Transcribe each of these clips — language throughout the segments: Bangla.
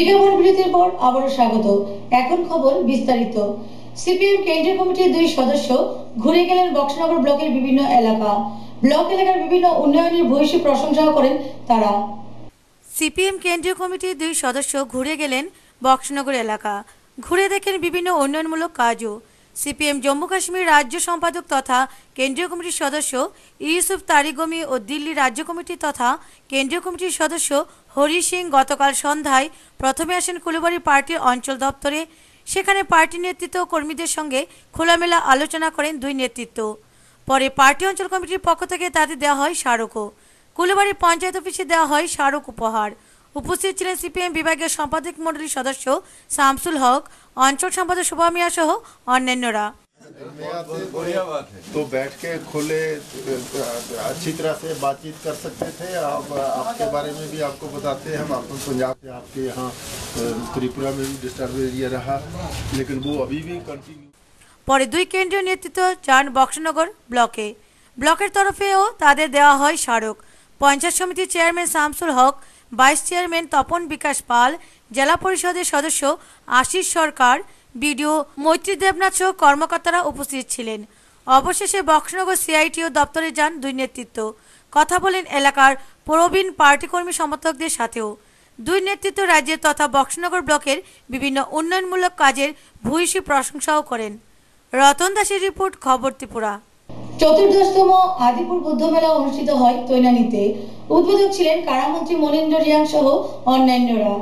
বিজ্ঞাপন বিরতির পর আবারও স্বাগত। এখন খবর বিস্তারিত। সিপিএম কেন্দ্রীয় কমিটির 2 সদস্য ঘুরে গেলেন বক্সনগর ব্লকের বিভিন্ন এলাকা। ব্লক এলাকার বিভিন্ন উন্নয়নের ভূয়সী প্রশংসাও করেন তারা। সিপিএম কেন্দ্রীয় কমিটির 2 সদস্য ঘুরে গেলেন বক্সনগর এলাকা। ঘুরে দেখেন বিভিন্ন উন্নয়নমূলক কাজও। সিপিএম জম্মু কাশ্মীর রাজ্য সম্পাদক তথা কেন্দ্রীয় কমিটির সদস্য ইউসুফ তারিগমি ও দিল্লি রাজ্য কমিটি তথা কেন্দ্রীয় কমিটির সদস্য হরি সিং গতকাল সন্ধ্যায় প্রথমে আসেন কুলবাড়ি পার্টির অঞ্চল দপ্তরে। সেখানে পার্টি নেতৃত্ব ও কর্মীদের সঙ্গে খোলামেলা আলোচনা করেন 2 নেতৃত্ব। পরে পার্টি অঞ্চল কমিটির পক্ষ থেকে তাদের দেওয়া হয় স্মারকও। কুলবাড়ি পঞ্চায়েত অফিসে দেওয়া হয় স্মারক উপহার। উপস্থিত ছিলেন সিপিএম বিভাগীয় সম্পাদক মণ্ডলীর সদস্য শামসুল হক, অঞ্চল সম্পাদক শোভা মিয়া সহ অন্যান্যরা। तो बैठ के खुले अच्छी तरह से बातचीत कर सकते थे। अब आपके बारे में भी आपको बताते हैं। हम आपको पंजाब से आपके यहाँ त्रिपुरा में भी डिस्टर्ब एरिया रहा, लेकिन वो अभी भी कंटिन्यू। পরে 2 কেন্দ্রীয় নেতৃত্ব যান বক্সনগর ব্লকে। ব্লকের তরফেও তাদের দেওয়া হয় স্মারক। পঞ্চায়েত সমিতির চেয়ারম্যান শামসুল হক, ভাইস চেয়ারম্যান তপন বিকাশ পাল, জেলা পরিষদের সদস্য আশিস সরকার, বিডিও মৈত্রী দেবনাথ সহ কর্মকর্তারা উপস্থিত ছিলেন। অবশেষে বক্সনগর সিআইটিও দপ্তরে যান 2 নেতৃত্ব। কথা বলেন এলাকার প্রবীণ পার্টি কর্মী সমর্থকদের সাথেও। 2 নেতৃত্ব রাজ্যের তথা বক্সনগর ব্লকের বিভিন্ন উন্নয়নমূলক কাজের ভূয়সী প্রশংসাও করেন। রতন দাসের রিপোর্ট, খবর ত্রিপুরা। 14তম আদিপুর বুদ্ধ মেলা অনুষ্ঠিত হয় তৈনানীতে। উদ্বোধক ছিলেন কারামন্ত্রী মনীন্দ্র রিয়াং সহ অন্যান্যরা।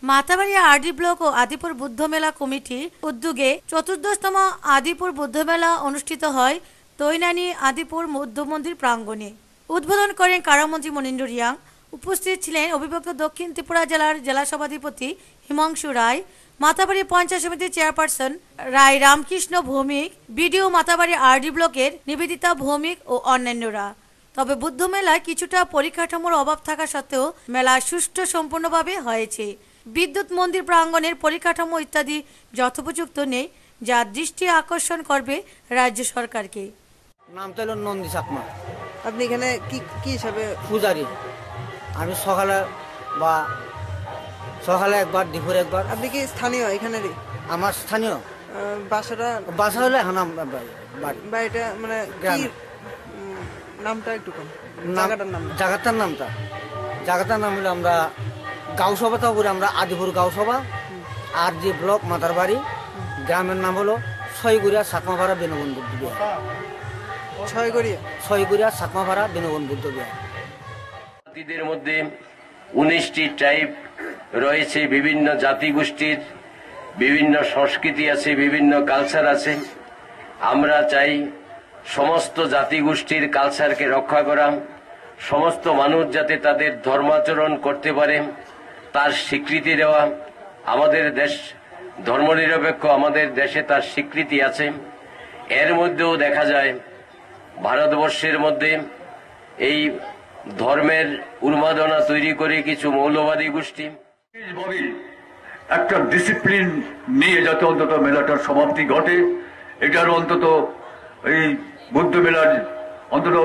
মাতাবাড়ি আরডি ব্লক ও আদিপুর বুদ্ধ মেলা কমিটির উদ্যোগে 14তম আদিপুর বুদ্ধ মেলা অনুষ্ঠিত হয় তৈনানী আদিপুর বৌদ্ধ মন্দির প্রাঙ্গণে। উদ্বোধন করেন কারামন্ত্রী মনীন্দ্র রিয়াং। উপস্থিত ছিলেন অবিভক্ত দক্ষিণ ত্রিপুরা জেলার জেলা সভাধিপতি হিমাংশু রায়, মাতাবাড়ি পঞ্চায়েত সমিতির চেয়ারপারসন রায় রামকৃষ্ণ ভৌমিক, বিডিও মাতাবাড়ি আরডি ব্লকের নিবেদিতা ভৌমিক ও অন্যান্যরা। তবে বুদ্ধ মেলায় কিছুটা পরিকাঠামোর অভাব থাকা সত্ত্বেও মেলা সুষ্ঠু সম্পূর্ণভাবে হয়েছে। বিদ্যুৎ মন্দির প্রাঙ্গণের পরিকাঠামো ইত্যাদি যথোপযুক্ত নেই, যা দৃষ্টি আকর্ষণ করবে রাজ্য সরকারকে। নামটা হলো নন্দী চাকমা। আপনি এখানে কি হিসাবে? পূজারি। আমি সকালে একবার, দুপুরে একবার। আপনি কি স্থানীয় এখানেরই? আমার স্থানীয়। বাসা হলে হানাম বাড়িটা মানে গ্রামে। নামটা একটু কম। জায়গাটার নাম হলো আমরা গাঁওসভা তো বলি, আমরা আদিপুর গাঁওসভা। আর যে ব্লক মাতারবাড়ি, গ্রামের নাম হলো ছয়গুড়িয়া সাকমাপাড়া বেনবন বুদ্ধ বিহার। ছয়গুড়িয়া সাকমাপাড়া বেনবন বুদ্ধ বিহার। জাতিদের মধ্যে 19টি ট্রাইব রয়েছে, বিভিন্ন জাতিগোষ্ঠীর বিভিন্ন সংস্কৃতি আছে, বিভিন্ন কালচার আছে। আমরা চাই সমস্ত জাতিগোষ্ঠীর কালচারকে রক্ষা করা, সমস্ত মানুষ যাতে তাদের ধর্মাচরণ করতে পারে তার স্বীকৃতি দেওয়া। আমাদের দেশ ধর্মনিরপেক্ষ, আমাদের দেশে তার স্বীকৃতি আছে। এর মধ্যেও দেখা যায় ভারতবর্ষের মধ্যে এই ধর্মের উন্মাদনা তৈরি করে কিছু মৌলবাদী গোষ্ঠী একটা ডিসিপ্লিন নিয়ে যাতে অন্তত মেলাটার সমাপ্তি ঘটে। এটার অন্তত এই বুদ্ধ মেলার অন্তত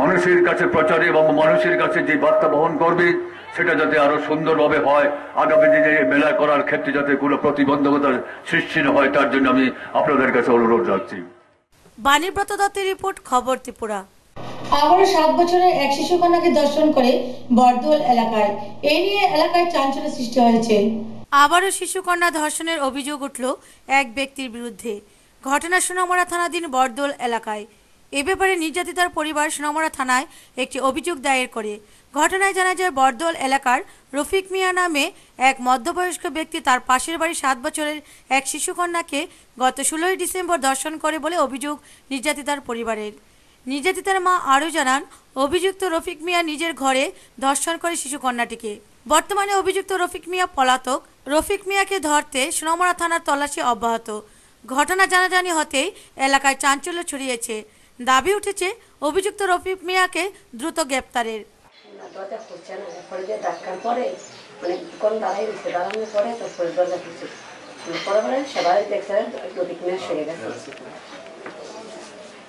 মানুষের কাছে প্রচারে এবং মানুষের কাছে যে বার্তা বহন করবে সেটা যাতে আরো সুন্দরভাবে হয়। আগামী দিনে মেলা করার ক্ষেত্রে যাতে কোনো প্রতিবন্ধকতার সৃষ্টি না হয়, তার জন্য আমি আপনাদের কাছে অনুরোধ রাখছি। বাণীব্রত দত্তের রিপোর্ট, খবর ত্রিপুরা। আবারও 7 বছরের এক শিশু কন্যাকে ধর্ষণ করে বরদোল এলাকায়। এই নিয়ে এলাকায় চাঞ্চল্য সৃষ্টি হয়েছে। আবারও শিশুকন্যা ধর্ষণের অভিযোগ উঠল এক ব্যক্তির বিরুদ্ধে। ঘটনা সোনামুড়া থানাধীন বরদোল এলাকায়। এ ব্যাপারে নির্যাতিতার পরিবার সোনামুড়া থানায় একটি অভিযোগ দায়ের করে। ঘটনায় জানা যায়, বরদোল এলাকার রফিক মিয়া নামে এক মধ্যবয়স্ক ব্যক্তি তার পাশের বাড়ির 7 বছরের এক শিশুকন্যাকে গত 16 ডিসেম্বর ধর্ষণ করে বলে অভিযোগ নির্যাতিতার পরিবারের। নির্যাতিতার মা আরও জানান, অভিযুক্ত রফিক মিয়া নিজের ঘরে ধর্ষণ করে শিশুকন্যাটিকে। বর্তমানে অভিযুক্ত রফিক মিয়া পলাতক। রফিক মিয়াকে ধরতে সোনামুড়া থানার তল্লাশি অব্যাহত। ঘটনা জানাজানি হতেই এলাকায় চাঞ্চল্য ছড়িয়েছে। দাবি উঠেছে অভিযুক্ত রফিক মিয়াকে দ্রুত গ্রেপ্তারের।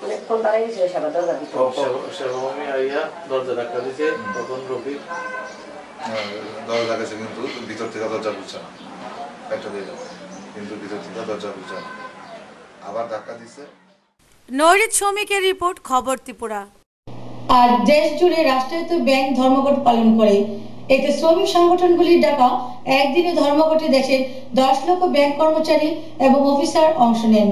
অনেকক্ষণ দাঁড়িয়ে ছিল সেবা দরজা দিতে। সেবামী আইয়া দরজা ধাক্কা দিছে, তখন রফিক দরজা গেছে কিন্তু ভিতর থেকে দরজা খুলছে না, একটা দিয়ে যাবে কিন্তু ভিতর থেকে দরজা খুলছে না, আবার ধাক্কা দিচ্ছে। নৈরিত শ্রমিকের রিপোর্ট, খবর ত্রিপুরা। আর দেশ জুড়ে রাষ্ট্রায়ত্ত ব্যাংক ধর্মঘট পালন করে। এতে শ্রমিক সংগঠনগুলির ডাকা একদিনে ধর্মঘটে দেশের 10 লক্ষ ব্যাংক কর্মচারী এবং অফিসার অংশ নেন।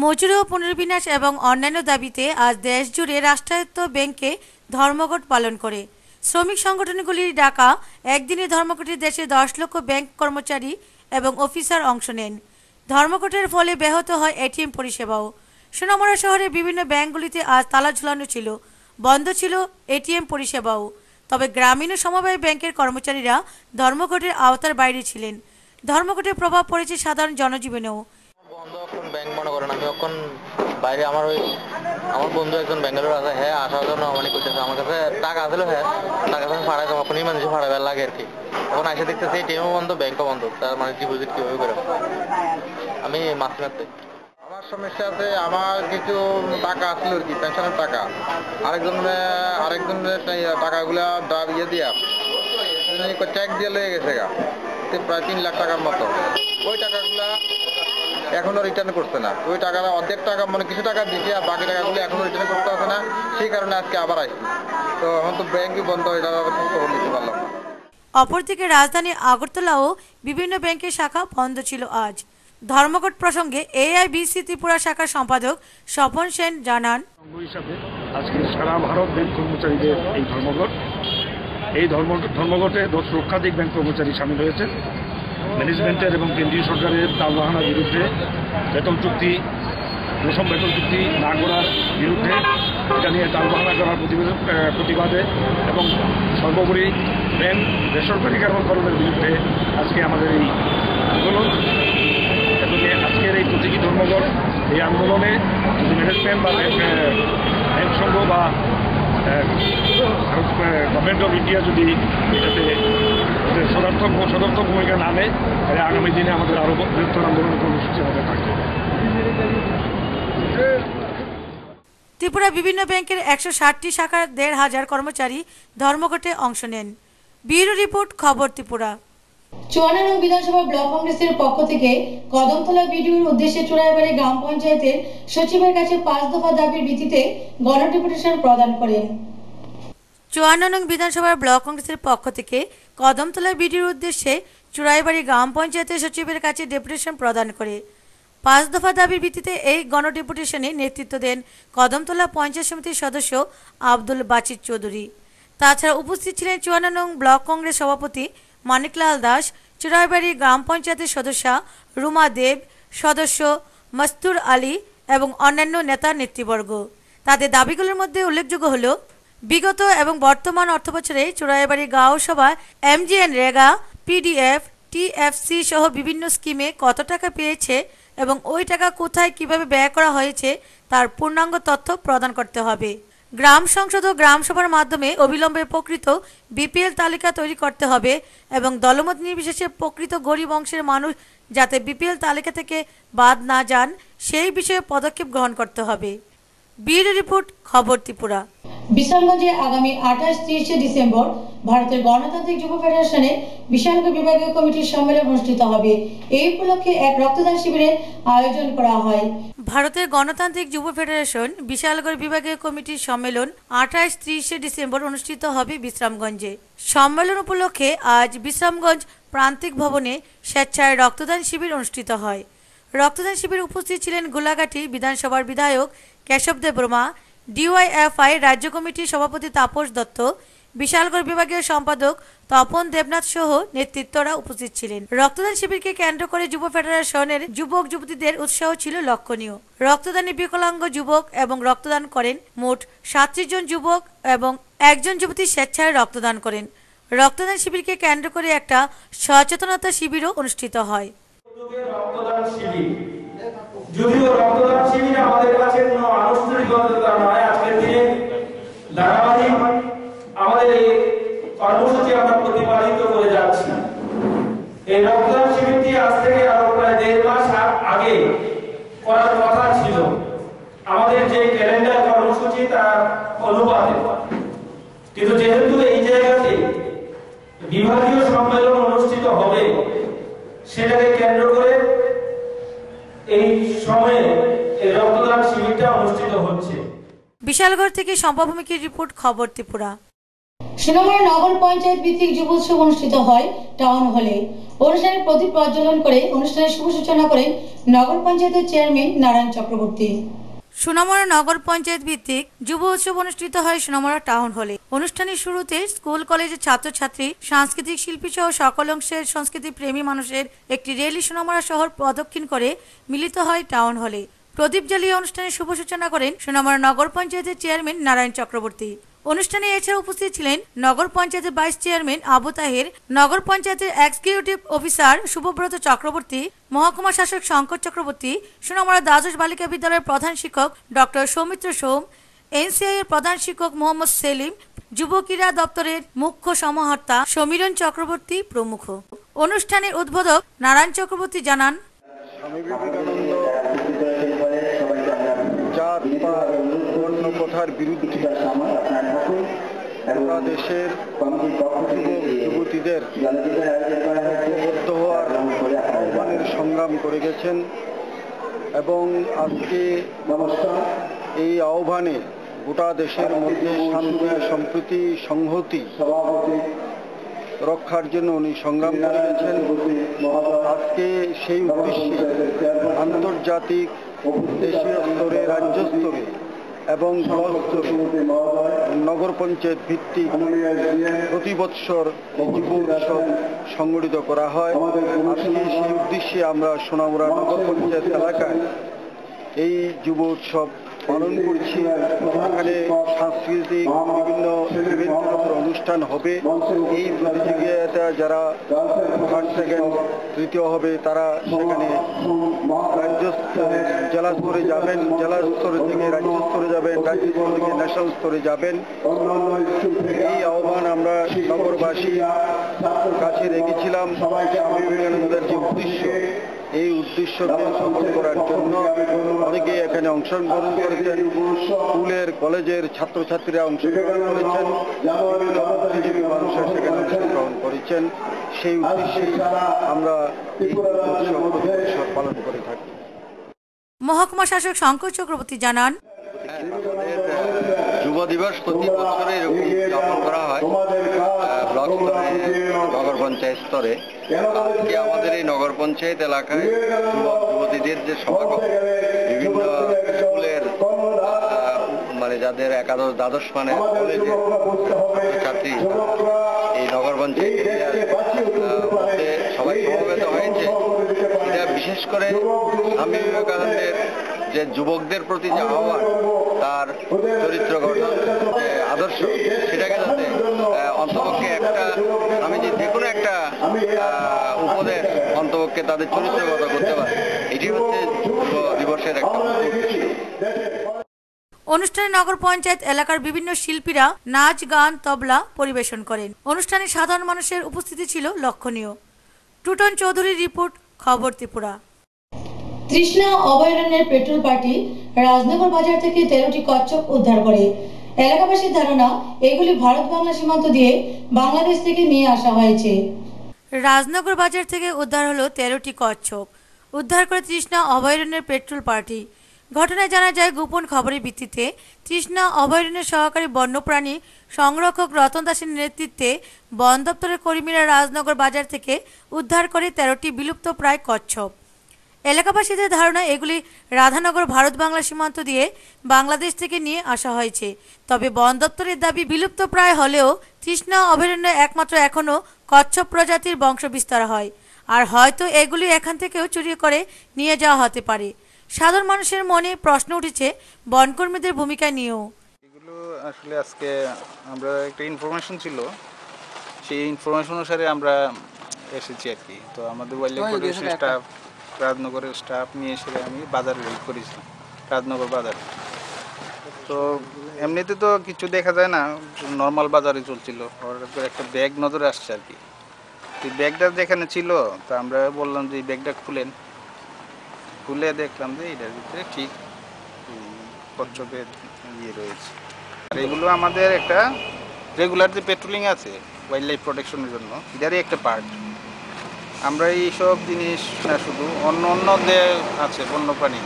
মজুরি ও পুনর্বিন্যাস এবং অন্যান্য দাবিতে আজ দেশ জুড়ে রাষ্ট্রায়ত্ত ব্যাংকে ধর্মঘট পালন করে। শ্রমিক সংগঠনগুলির ডাকা একদিনে ধর্মঘটে দেশের 10 লক্ষ ব্যাংক কর্মচারী এবং অফিসার অংশ নেন। ধর্মঘটের ফলে ব্যাহত হয় এটিএম পরিষেবাও। সোনামুড়া শহরের বিভিন্ন ব্যাংকগুলিতে আজ তালা ঝুলানো ছিল, বন্ধ ছিল এটিএম পরিষেবাও। তবে গ্রামীণ সমবায় ব্যাংকের কর্মচারীরা ধর্মঘটের আওতার বাইরে ছিলেন। ধর্মঘটের প্রভাব পড়েছে সাধারণ জনজীবনেও। বন্ধ এখন ব্যাংক মনে করেন, আমি এখন বাইরে আমার বন্ধু একজন ব্যাঙ্গালোর আছে, হ্যাঁ আসার জন্য মানে করতেছে। আমার কাছে টাকা আসলে হ্যাঁ টাকা ফাড়াই এখনই মানুষ ফাড়াবার লাগে আর কি। এখন এসে দেখতেছি এটিএমও বন্ধ, ব্যাংকও বন্ধ, তার মানে ডিপোজিট কিভাবে করে। আমি মাছ মারতে আমার সমস্যা আছে, আমার কিছু টাকা আসলো আর কি, পেনশনের টাকা। আরেকজনের টাকাগুলা ইয়ে দিয়া চেক দিয়ে লেগে গেছে গা, প্রায় 3 লাখ টাকার মতো। ওই টাকাগুলা এখনো রিটার্ন করছে না। ওই টাকাটা অর্ধেক টাকা মানে কিছু টাকা দিচ্ছে, আর বাকি টাকাগুলো এখনো রিটার্ন করতে হবে না। সেই কারণে আজকে আবার আসছি। তো এখন তো ব্যাংকই বন্ধ হয়ে যাবে, নিতে পারলাম না। অপরদিকে রাজধানী আগরতলাও বিভিন্ন ব্যাংকের শাখা বন্ধ ছিল আজ। ধর্মঘট প্রসঙ্গে এআইবিসি ত্রিপুরা শাখার সম্পাদক স্বপন সেন জানান, হিসাবে আজকে সারা ভারত ব্যাংক কর্মচারীদের এই ধর্মঘটে 10 লক্ষাধিক ব্যাংক কর্মচারী সামিল হয়েছে। ম্যানেজমেন্টের এবং কেন্দ্রীয় সরকারের তালবাহানার বিরুদ্ধে, রেশম বেতন চুক্তি না করার বিরুদ্ধে, এটা নিয়ে তালবাহানা করার প্রতিবাদে এবং সর্বোপরি ব্যাংক বেসরকারীকরণের বিরুদ্ধে আজকে আমাদের এই আন্দোলন। এবং আজকের এই প্রতীকী ধর্মঘট, এই আন্দোলনে যদি ম্যানেজমেন্ট বা ব্যাংক সংঘ বা গভর্নমেন্ট অফ ইন্ডিয়া যদি এটাতে সদর্থক ভূমিকা না নেয়, তাহলে আগামী দিনে আমাদের আরও বৃহত্তর আন্দোলনের কর্মসূচি আমাদের থাকবে। ত্রিপুরা বিভিন্ন ব্যাংকের 160টি শাখার 1,500 কর্মচারী ধর্মঘটে অংশ নেন। ব্যুরো রিপোর্ট, খবর ত্রিপুরা। 54 নং বিধানসভা ব্লক কংগ্রেসের পক্ষ থেকে কদমতলা বিডিওর উদ্দেশ্যে চুড়াইবাড়ি গ্রাম পঞ্চায়েতের সচিবের কাছে 5 দফা দাবির ভিত্তিতে গণডেপুটেশন প্রদান করেন। 54 নং বিধানসভার ব্লক কংগ্রেসের পক্ষ থেকে কদমতলা বিডিওর উদ্দেশ্যে চুড়াইবাড়ি গ্রাম পঞ্চায়েতের সচিবের কাছে ডেপুটেশন প্রদান করে 5 দফা দাবির ভিত্তিতে এই গণডেপুটেশনে নেতৃত্ব দেন কদমতলা পঞ্চায়েত সমিতির সদস্য আব্দুল বাচিত চৌধুরী। তাছাড়া উপস্থিত ছিলেন 54 নং ব্লক কংগ্রেস সভাপতি মানিকলাল দাস, চুড়াইবাড়ি গ্রাম পঞ্চায়েতের সদস্যা রুমা দেব, সদস্য মস্তুর আলী এবং অন্যান্য নেতা নেতৃবর্গ। তাদের দাবিগুলোর মধ্যে উল্লেখযোগ্য হল, বিগত এবং বর্তমান অর্থবছরে চুড়াইবাড়ি গাঁও সভা এমজিএন রেগা, পিডিএফ, টিএফসি সহ বিভিন্ন স্কিমে কত টাকা পেয়েছে এবং ওই টাকা কোথায় কিভাবে ব্যয় করা হয়েছে তার পূর্ণাঙ্গ তথ্য প্রদান করতে হবে। গ্রাম সংসদ ও গ্রাম সভার মাধ্যমে অবিলম্বে প্রকৃত বিপিএল তালিকা তৈরি করতে হবে এবং দলমত নির্বিশেষে প্রকৃত গরিব অংশের মানুষ যাতে বিপিএল তালিকা থেকে বাদ না যান সেই বিষয়ে পদক্ষেপ গ্রহণ করতে হবে। ব্যুরো রিপোর্ট, খবর ত্রিপুরা। বিশালগঞ্জে আগামী 28-30 ডিসেম্বর ভারতের গণতান্ত্রিক যুব ফেডারেশনের বিশালগড় বিভাগীয় কমিটির সম্মেলন অনুষ্ঠিত হবে। এই উপলক্ষে এক রক্তদান শিবিরের আয়োজন করা হয়। ভারতের গণতান্ত্রিক যুব ফেডারেশন বিশালগড় বিভাগীয় কমিটির সম্মেলন 28-30 ডিসেম্বর অনুষ্ঠিত হবে বিশ্রামগঞ্জে। সম্মেলন উপলক্ষে আজ বিশ্রামগঞ্জ প্রান্তিক ভবনে স্বেচ্ছায় রক্তদান শিবির অনুষ্ঠিত হয়। রক্তদান শিবিরে উপস্থিত ছিলেন গোলাঘাটি বিধানসভার বিধায়ক কেশব দেব বর্মা, ডিওয়াইএফআই রাজ্য কমিটির সভাপতি তাপস দত্ত, বিশালগড় বিভাগীয় সম্পাদক তপন দেবনাথ সহ নেতৃত্বরা উপস্থিত ছিলেন। রক্তদান শিবিরকে কেন্দ্র করে যুব ফেডারেশনের যুবক যুবতীদের উৎসাহ ছিল লক্ষণীয়। রক্তদানে বিকলাঙ্গ যুবক এবং রক্তদান করেন মোট 37 জন যুবক এবং 1 জন যুবতী স্বেচ্ছায় রক্তদান করেন। রক্তদান শিবিরকে কেন্দ্র করে একটা সচেতনতা শিবিরও অনুষ্ঠিত হয়। যদিও রক্তদান শিবির আমাদের কাছে কোনো আনুষ্ঠানিকতা নয়, আজকের দিনে ধারাবাহিক আমাদের এই কর্মসূচি আমরা প্রতিপালিত করে যাচ্ছি। এই রক্তদান শিবিরটি আজ থেকে আরো প্রায় 1.5 মাস আগে করার কথা ছিল আমাদের যে ক্যালেন্ডার কর্মসূচি তার অনুপাতে, কিন্তু যেহেতু এই জায়গাতে বিভাগীয় সম্মেলন অনুষ্ঠিত হবে, সেটাকে কেন্দ্র করে এই সময়ে এই রক্তদান শিবিরটা অনুষ্ঠিত হচ্ছে। বিশালগড় থেকে সম্ভবমিকের রিপোর্ট, খবর ত্রিপুরা। সোনামুড়া নগর পঞ্চায়েত ভিত্তিক যুব উৎসব অনুষ্ঠিত হয় টাউন হলে। অনুষ্ঠানে প্রদীপ প্রজ্বলন করে অনুষ্ঠানের শুভ সূচনা করেন নগর পঞ্চায়েতের চেয়ারম্যান নারায়ণ চক্রবর্তী। সোনামুড়া নগর পঞ্চায়েত ভিত্তিক যুব উৎসব অনুষ্ঠিত হয় সোনামুড়া টাউন হলে। অনুষ্ঠানের শুরুতে স্কুল কলেজের ছাত্রছাত্রী, সাংস্কৃতিক শিল্পী সহ সকল অংশের সংস্কৃতি প্রেমী মানুষের একটি র্যালি সোনামুড়া শহর প্রদক্ষিণ করে মিলিত হয় টাউন হলে। প্রদীপ জ্বালিয়ে অনুষ্ঠানের শুভ সূচনা করেন সোনামুড়া নগর পঞ্চায়েতের চেয়ারম্যান নারায়ণ চক্রবর্তী। অনুষ্ঠানে এছাড়া উপস্থিত ছিলেন নগর পঞ্চায়েতের ভাইস চেয়ারম্যান আবু তাহের, নগর পঞ্চায়েতের এক্সিকিউটিভ অফিসার শুভব্রত চক্রবর্তী, মহকুমা শাসক শঙ্কর চক্রবর্তী, সোনামুড়া দ্বাদশ বালিকা বিদ্যালয়ের প্রধান শিক্ষক ডক্টর সৌমিত্র সোম, এনসিআই এর প্রধান শিক্ষক মোহাম্মদ সেলিম, যুব ক্রীড়া দপ্তরের মুখ্য সমাহর্তা সমীরণ চক্রবর্তী প্রমুখ। অনুষ্ঠানের উদ্বোধক নারায়ণ চক্রবর্তী জানান, কথার বিরুদ্ধে গোটা দেশের যুবতীদের ঐক্যবদ্ধ হওয়ার আহ্বানের সংগ্রাম করে গেছেন এবং আজকে এই আহ্বানে গোটা দেশের মধ্যে শান্তি, সম্প্রীতি, সংহতি রক্ষার জন্য উনি সংগ্রাম করে গেছেন। আজকে সেই উদ্দেশ্যে আন্তর্জাতিক, দেশীয় স্তরে, রাজ্য স্তরে এবং নগর পঞ্চায়েত ভিত্তিক প্রতি বৎসর যুব উৎসব সংগঠিত করা হয়। আজকে সেই উদ্দেশ্যে আমরা সোনামুড়া নগর পঞ্চায়েত এলাকায় এই যুব উৎসব পালন করছি। এখানে সাংস্কৃতিক বিভিন্ন অনুষ্ঠান হবে। এই প্রতিযোগিতা যারা ফার্স্ট, সেকেন্ড, তৃতীয় হবে তারা সেখানে রাজ্য জেলা স্তরে যাবেন, জেলা স্তর থেকে রাজ্য স্তরে যাবেন, রাজ্য স্তর থেকে ন্যাশনাল স্তরে যাবেন। এই আহ্বান আমরা নগরবাসীর কাছে রেখেছিলাম। স্বামী বিবেকানন্দের যে উদ্দেশ্য, এই উদ্দেশ্যকে সফল করার জন্য অনেকে এখানে অংশগ্রহণ করেছেন। স্কুলের, কলেজের ছাত্রছাত্রীরা অংশগ্রহণ করেছেন, বিভিন্ন বুদ্ধিজীবী মানুষরা সেখানে অংশগ্রহণ করেছেন। সেই উদ্দেশ্যে আমরা এই উৎসব পালন করে থাকি। মহকুমা শাসক শঙ্কর চক্রবর্তী জানান, যুব দিবস প্রতি বছরে এরকম উদযাপন করা হয় ব্লক স্তরে, নগর পঞ্চায়েত স্তরে। আজকে আমাদের এই নগর পঞ্চায়েত এলাকায় যুবক যুবতীদের যে সমাগম, বিভিন্ন স্কুলের মানে যাদের একাদশ, দ্বাদশ মানে কলেজের ছাত্রী এই নগর পঞ্চায়েত মধ্যে সবাই সমবেত হয়েছে। এটা বিশেষ করে স্বামী বিবেকানন্দের যে যুবকদের প্রতি যে আহ্বান, তার চরিত্র গঠন, যে আদর্শ, সেটাকে যাতে অন্তপক্ষে একটা, আমি যে কোনো একটা উপদেশ অন্তপক্ষে তাদের চরিত্রগত করতে পারে, এটি হচ্ছে যুব দিবসের একটা উদ্দেশ্য। অনুষ্ঠানে নগর পঞ্চায়েত এলাকার বিভিন্ন শিল্পীরা নাচ, গান, তবলা পরিবেশন করেন। অনুষ্ঠানে সাধারণ মানুষের উপস্থিতি ছিল লক্ষণীয়। টুটন চৌধুরীর রিপোর্ট, খবর ত্রিপুরা। তৃষ্ণা অভয়ারণ্যের পেট্রোল পার্টি রাজনগর বাজার থেকে 13টি কচ্ছপ উদ্ধার করে। এলাকাবাসীর ধারণা এগুলি ভারত বাংলা সীমান্ত দিয়ে বাংলাদেশ থেকে নিয়ে আসা হয়েছে। রাজনগর বাজার থেকে উদ্ধার হলো 13টি কচ্ছপ। উদ্ধার করে তৃষ্ণা অভয়ারণ্যের পেট্রোল পার্টি। ঘটনায় জানা যায়, গোপন খবরের ভিত্তিতে তৃষ্ণা অভয়ারণ্যের সহকারী বন্যপ্রাণী সংরক্ষক রতন দাসের নেতৃত্বে বন দপ্তরের কর্মীরা রাজনগর বাজার থেকে উদ্ধার করে 13টি বিলুপ্ত প্রায় কচ্ছপ। এলাকাবাসীদের ধারণা এগুলি রাধানগর ভারত বাংলা সীমান্ত দিয়ে বাংলাদেশ থেকে নিয়ে আসা হয়েছে। তবে বন দপ্তরের দাবি, বিলুপ্ত প্রায় হলেও তৃষ্ণা অভয়ারণ্যে একমাত্র এখনও কচ্ছপ প্রজাতির বংশ বিস্তার হয়, আর হয়তো এগুলি এখান থেকেও চুরি করে নিয়ে যাওয়া হতে পারে। সাধারণ মানুষের মনে প্রশ্ন উঠেছে বনকর্মীদের ভূমিকা নিয়েও। এগুলো আসলে আজকে আমরা একটা ইনফরমেশন ছিল, সেই ইনফরমেশন অনুসারে আমরা এসেছি আর কি। তো আমাদের ওয়াইল্ড লাইফ প্রোটেকশন স্টাফ, রাজনগরের স্টাফ নিয়ে এসে আমি বাজারে রেড করেছিলাম, রাজনগর বাজারে। তো এমনিতে তো কিছু দেখা যায় না, নর্মাল বাজারে চলছিল। একটা ব্যাগ নজরে আসছে আর কি। এই ব্যাগটা যেখানে ছিল, তা আমরা বললাম যে এই ব্যাগটা খুলেন। খুলে দেখলাম যে এটার ভিতরে ঠিক কচ্ছপের ইয়ে রয়েছে। আর এগুলো আমাদের একটা রেগুলার যে পেট্রোলিং আছে, ওয়াইল্ড লাইফ প্রোটেকশনের জন্য, এটারই একটা পার্ট। আমরা এইসব জিনিস না, শুধু অন্য অন্য যে আছে বন্যপ্রাণী,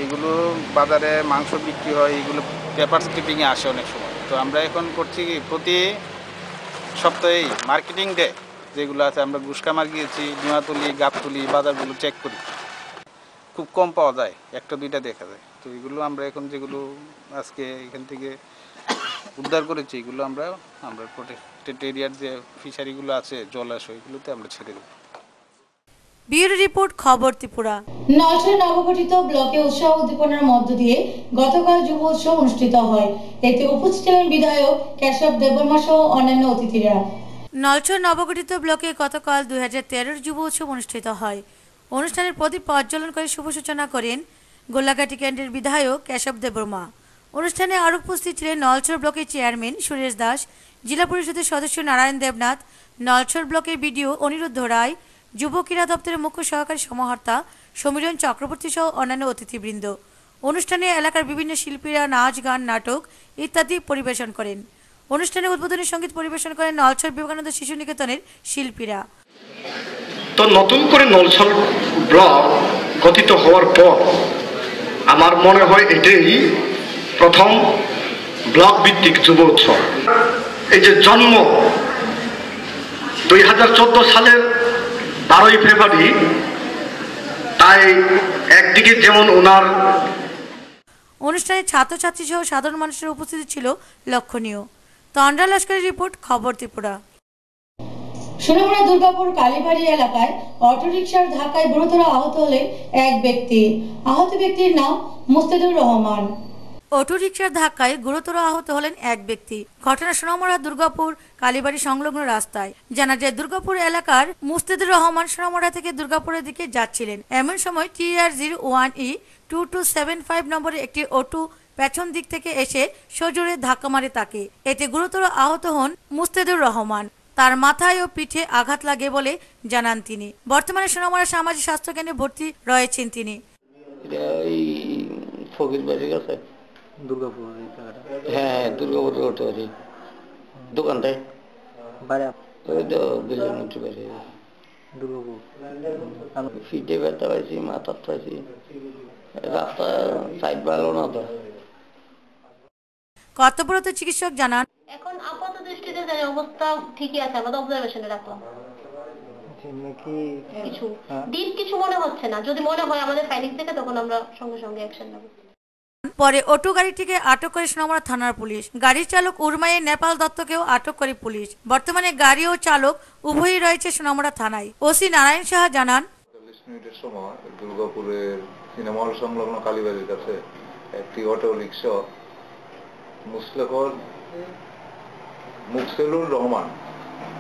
এইগুলো বাজারে মাংস বিক্রি হয়, এইগুলো পেপার স্ক্রিপিংয়ে আসে অনেক সময়। তো আমরা এখন করছি কি, প্রতি সপ্তাহেই মার্কেটিং ডে যেগুলো আছে, আমরা গুসকামার গিয়েছি, ডিমাতুলি, গাবতুলি বাজারগুলো চেক করি, খুব কম পাওয়া যায়, একটা দুইটা দেখা যায়। তো এগুলো আমরা এখন যেগুলো আজকে এখান থেকে উদ্ধার করেছি, এগুলো আমরা প্রোটেক্টেড এরিয়ার যে ফিশারিগুলো আছে, জলাশয়, এগুলোতে আমরা ছেড়ে দেবো। ব্যুরো রিপোর্ট, খবর ত্রিপুরা। নলছড়া নবগঠিত ব্লকে উৎসাহ উদ্দীপনার মধ্য দিয়ে গতকাল যুব উৎসব অনুষ্ঠিত হয়। এতে উপস্থিত ছিলেন বিধায়ক কেশব দেববর্মা সহ অন্যান্য অতিথিরা। নলছড়া নবগঠিত ব্লকে গতকাল 2013 যুব উৎসব অনুষ্ঠিত হয়। অনুষ্ঠানের প্রদীপ প্রজ্বলন করে শুভ সূচনা করেন গোল্লাঘাটি কেন্দ্রের বিধায়ক কেশব দেববর্মা। অনুষ্ঠানে আরও উপস্থিত ছিলেন নলছড়া ব্লকের চেয়ারম্যান সুরেশ দাস, জেলা পরিষদের সদস্য নারায়ণ দেবনাথ, নলছড়া ব্লকের বিডিও অনিরুদ্ধ রায়, যুব ক্রীড়া দপ্তরের মুখ্য সহকারী সমাহর্তা সমীরণ চক্রবর্তী সহ অন্যান্য অতিথিবৃন্দ। অনুষ্ঠানে এলাকার বিভিন্ন শিল্পীরা নাচ, গান, নাটক ইত্যাদি পরিবেশন করেন। অনুষ্ঠানে উদ্বোধনী সঙ্গীত পরিবেশন করেন নলছড়া বিবেকানন্দ শিশু নিকেতনের শিল্পীরা। তো নতুন করে নলছড়া ব্লক গঠিত হওয়ার পর আমার মনে হয় এটাই প্রথম ব্লক ভিত্তিক যুব উৎসব। এই যে জন্ম 2014 সালের 12ই ফেব্রুয়ারি, তাই একদিকে যেমন ওনার অনুষ্ঠানে ছাত্রছাত্রী সহ সাধারণ মানুষের উপস্থিতি ছিল লক্ষণীয়। তন্দ্রা লস্করের রিপোর্ট, খবর ত্রিপুরা। সোনামুড়া দুর্গাপুর কালীবাড়ি এলাকায় অটোরিকশার ধাক্কায় গুরুতর আহত হলেন এক ব্যক্তি। আহত ব্যক্তির নাম মুস্তাদুর রহমান। অটোরিকশার ধাক্কায় গুরুতর আহত হলেন এক ব্যক্তি। ঘটনা সোনামুড়া দুর্গাপুর কালীবাড়ি সংলগ্ন রাস্তায়। জানা যায়, দুর্গাপুর এলাকার মুস্তাদুর রহমান সোনামুড়া থেকে দুর্গাপুরের দিকে যাচ্ছিলেন। এমন সময় TR01E2275 নম্বরের একটি অটো পেছন দিক থেকে এসে সজোরে ধাক্কা মারে তাকে। এতে গুরুতর আহত হন মুস্তাদুর রহমান। তার মাথায় ও পিঠে আঘাত লাগে বলে জানান তিনি। বর্তমানে সোনামুড়া সামাজিক স্বাস্থ্য কেন্দ্রে ভর্তি রয়েছেন তিনি। দুর্গাপুর, হ্যাঁ দুর্গাপুর করতে পারি দোকানটায় দুর্গাপুর ফিটে ব্যথা পাইছি, মাথা পাইছি, রাস্তা সাইড ভালো না তো। কর্তব্যরত চিকিৎসক জানান, এখন আপাত দৃষ্টিতে অবস্থা ঠিকই আছে, আমাদের অবজারভেশনে রাখলাম। কিছু মনে হচ্ছে না, যদি মনে হয় আমাদের প্যানিক থেকে, তখন আমরা সঙ্গে সঙ্গে অ্যাকশন নেব। পরে অটো গাড়িটিকে আটক করে সোনামুড়া থানার পুলিশ। গাড়ির চালক উর্মাইয়ের নেপাল দত্তকেও আটক করে পুলিশ। বর্তমানে গাড়ি ও চালক উভয়ই রয়েছে সোনামুড়া থানায়। ওসি নারায়ণ সাহা জানান, 40 মিনিটের সময় দুর্গাপুরের সিনেমা হল সংলগ্ন কালীবাড়ির কাছে একটি অটো রিক্সা মুস্তাদুর রহমান